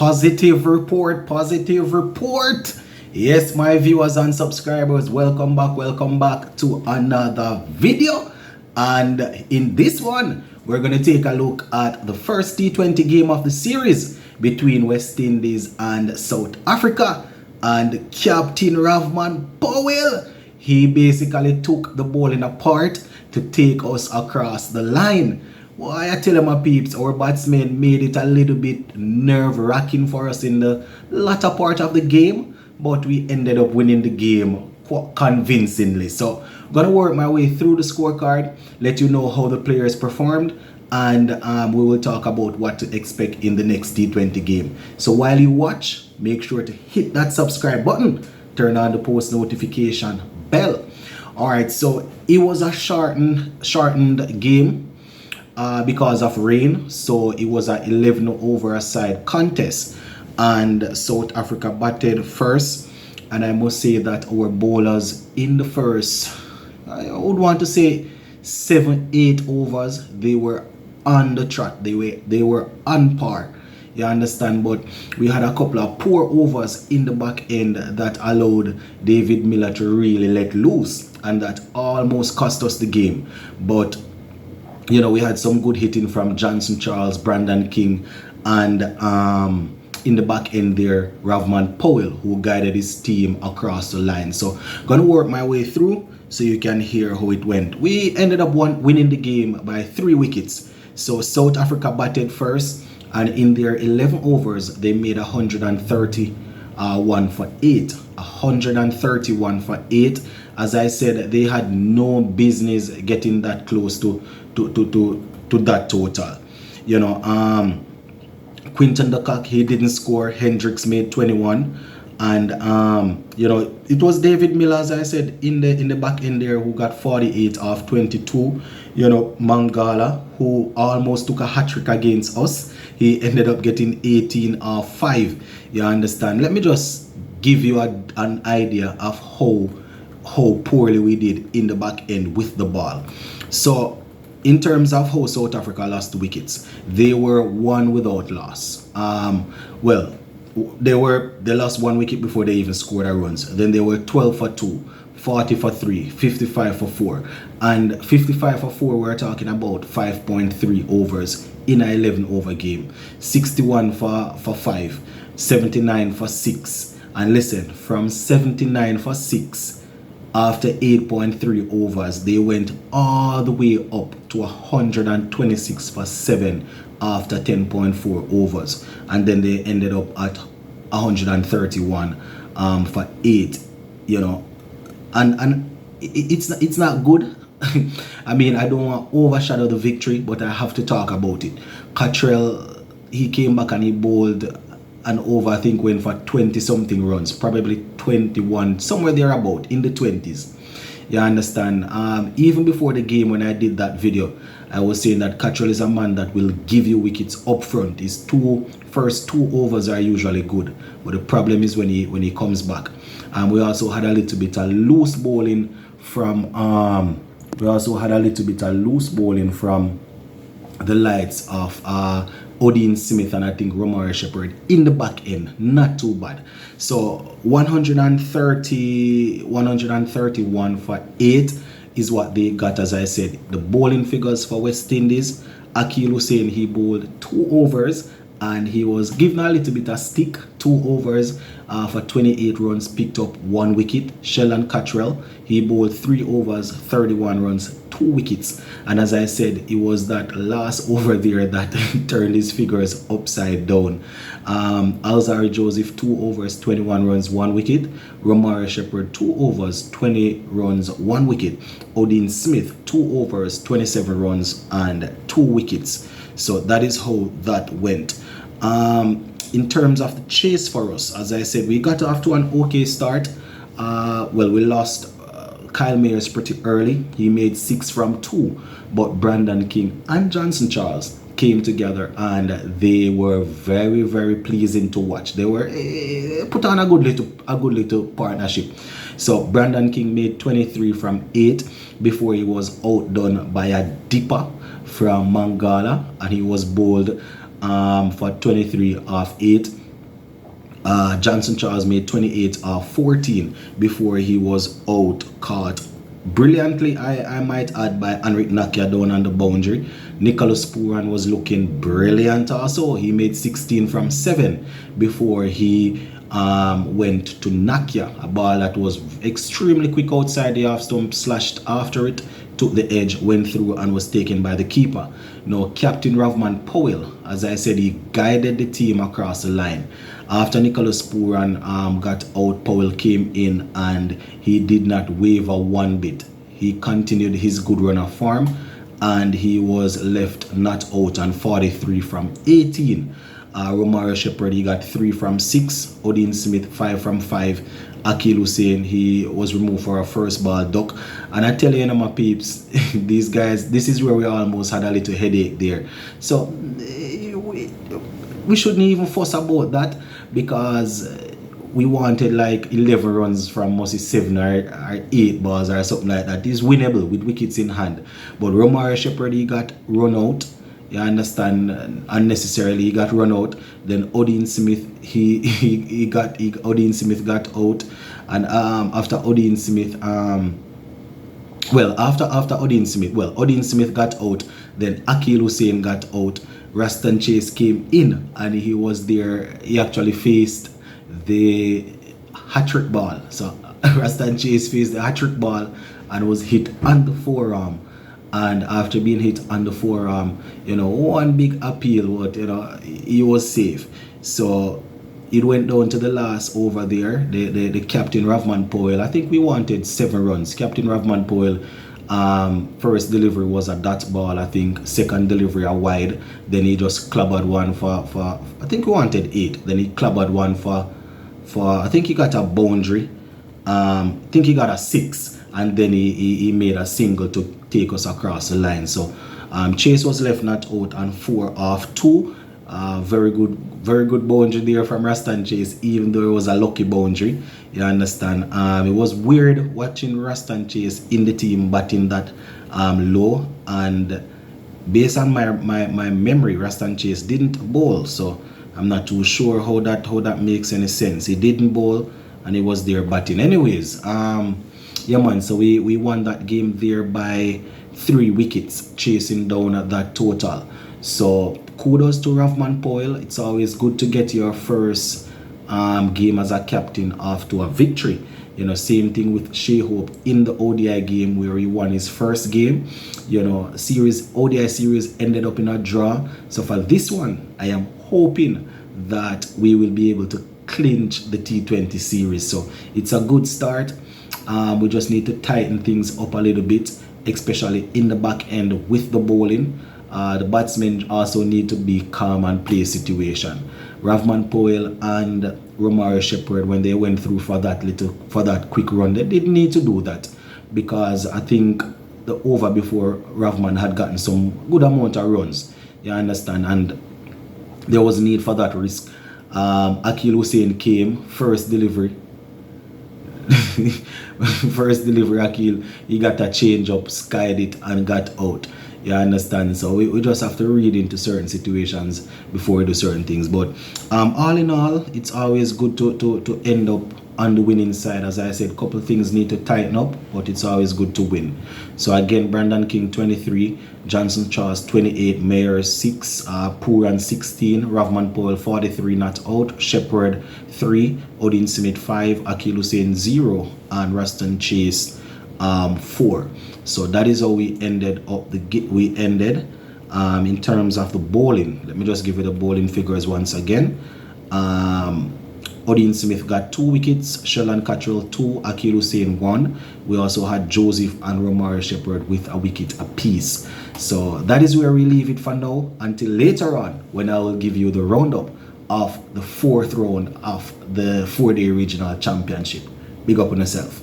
Positive report, positive report. Yes, my viewers and subscribers, welcome back to another video. And in this one, we're going to take a look at the first T20 game of the series between West Indies and South Africa. And Captain Ravman Powell, he basically took the bowling apart to take us across the line. Why I tell my peeps, our batsmen made it a little bit nerve-wracking for us in the latter part of the game, but we ended up winning the game convincingly. So I'm gonna work my way through the scorecard, let you know how the players performed, and we will talk about what to expect in the next T20 game. So while you watch, make sure to hit that subscribe button, turn on the post notification bell. All right, so it was a shortened game because of rain, so it was an 11 over a side contest, and South Africa batted first. And I must say that our bowlers in the first, I would want to say 7-8 overs, they were on the trot, they were on par, you understand. But we had a couple of poor overs in the back end that allowed David Miller to really let loose, and that almost cost us the game. But you know, we had some good hitting from Johnson Charles, Brandon King, and in the back end there, Ravman Powell, who guided his team across the line. So gonna work my way through so you can hear how it went. We ended up winning the game by 3 wickets. So South Africa batted first, and in their 11 overs, they made 131 for 8. 131 for 8. As I said, they had no business getting that close to that total. You know, Quinton de Kock, he didn't score. Hendricks made 21, and you know, it was David Miller, as I said, in the back end there, who got 48 off 22. You know, Mangala, who almost took a hat-trick against us, he ended up getting 18 off 5. You understand? Let me just give you an idea of how poorly we did in the back end with the ball. So in terms of how South Africa lost the wickets, they were one without loss. Well, they lost 1 wicket before they even scored a runs. Then they were 12 for 2, 40 for 3, 55 for 4. And 55 for 4, we're talking about 5.3 overs in an 11 over game. 61 for 5, 79 for 6. And listen, from 79 for 6, after 8.3 overs, they went all the way up to 126 for 7 after 10.4 overs. And then they ended up at 131 for 8, you know. And it's not good. I mean, I don't want to overshadow the victory, but I have to talk about it. Cottrell, he came back and he bowled an over, I think went for 20 something runs, probably 21, somewhere thereabout in the 20s. You understand? Even before the game, when I did that video, I was saying that Cottrell is a man that will give you wickets up front. His first two overs are usually good, but the problem is when he comes back. We also had a little bit of loose bowling from the likes of Odin Smith and I think Romare Shepherd in the back end. Not too bad. So 131 for 8 is what they got. As I said, the bowling figures for West Indies, Akil Hussain, he bowled 2 overs and he was given a little bit of stick. 2 overs for 28 runs, picked up 1 wicket. Sheldon Cottrell, he bowled 3 overs, 31 runs, 2 wickets. And as I said, it was that last over there that turned his figures upside down. Alzari Joseph, 2 overs, 21 runs, 1 wicket. Romare Shepherd, 2 overs, 20 runs, 1 wicket. Odin Smith, 2 overs, 27 runs and 2 wickets. So that is how that went. In terms of the chase for us, as I said, we got off to an okay start. Well, we lost Kyle Mayers pretty early. He made 6 from 2, but Brandon King and Johnson Charles came together and they were very, very pleasing to watch. They were put on a good little partnership. So Brandon King made 23 from 8 before he was outdone by a dipper from Mangala, and he was bowled for 23 off 8. Johnson Charles made 28 off 14 before he was out, caught brilliantly, I might add, by Henrik Nakia down on the boundary. Nicholas Puran was looking brilliant also. He made 16 from 7 before he went to Nakia, a ball that was extremely quick outside the off stump, slashed after it, took the edge, went through, and was taken by the keeper. Now, Captain Ravman Powell, as I said, he guided the team across the line. After Nicholas Puran got out, Powell came in and he did not waver one bit. He continued his good run of form and he was left not out on 43 from 18. Romario Shepherd, he got 3 from 6. Odin Smith, 5 from 5. Akil Hussein, he was removed for a first ball duck. And I tell you, my peeps, these guys, this is where we almost had a little headache there. So we shouldn't even fuss about that, because we wanted like 11 runs from mostly 7 or 8 balls or something like that. It's winnable with wickets in hand. But Romario Shepherd, he got run out. You understand? Unnecessarily, he got run out. Then Odin Smith, Odin Smith got out. And after Odin Smith, after Odin Smith got out. Then Akil Hussein got out. Raston Chase came in and he was there. He actually faced the hat-trick ball. So Raston Chase faced the hat-trick ball and was hit on the forearm. And after being hit on the forearm, one big appeal, but he was safe. So it went down to the last over there. The Captain Ravman Powell, I think we wanted 7 runs. Captain Ravman Powell, first delivery was a dot ball, I think. Second delivery a wide. Then he just clobbered one for I think we wanted 8. Then he clobbered one for I think he got a boundary. I think he got a 6. And then he made a single to take us across the line. So Chase was left not out on 4 off 2. Very good boundary there from Raston Chase, even though it was a lucky boundary. You understand? It was weird watching Raston Chase in the team batting that low, and based on my memory, Raston Chase didn't bowl, so I'm not too sure how that makes any sense. He didn't bowl and he was there batting. Anyways, yeah man, so we won that game there by 3 wickets, chasing down at that total. So kudos to Ravman Powell. It's always good to get your first game as a captain off to a victory. Same thing with Shea Hope in the ODI game where he won his first game. ODI series ended up in a draw. So for this one, I am hoping that we will be able to clinch the T20 series. So it's a good start. We just need to tighten things up a little bit, especially in the back end with the bowling. The batsmen also need to be calm and play situation. Ravman Powell and Romario Shepherd, when they went through for that quick run, they didn't need to do that, because I think the over before Ravman had gotten some good amount of runs. You understand? And there was need for that risk. Akil Hussein came, first delivery. Akil, he got a change up, skied it and got out. You understand? So we just have to read into certain situations before we do certain things. But all in all, it's always good to end up on the winning side. As I said, a couple of things need to tighten up, but it's always good to win. So again, Brandon King 23, Johnson Charles 28, Mayer 6, Puran 16, Ravman Powell 43 not out, Shepherd 3, Odin Smith 5, Akil Hussein 0, and Raston Chase 4. So that is how we ended up in terms of the bowling. Let me just give you the bowling figures once again. Odin Smith got 2 wickets, Sheldon Cottrell 2, Akil Hussein 1. We also had Joseph and Romario Shepherd with a wicket apiece. So that is where we leave it for now, until later on when I will give you the roundup of the 4th round of the 4-day regional championship. Big up on yourself.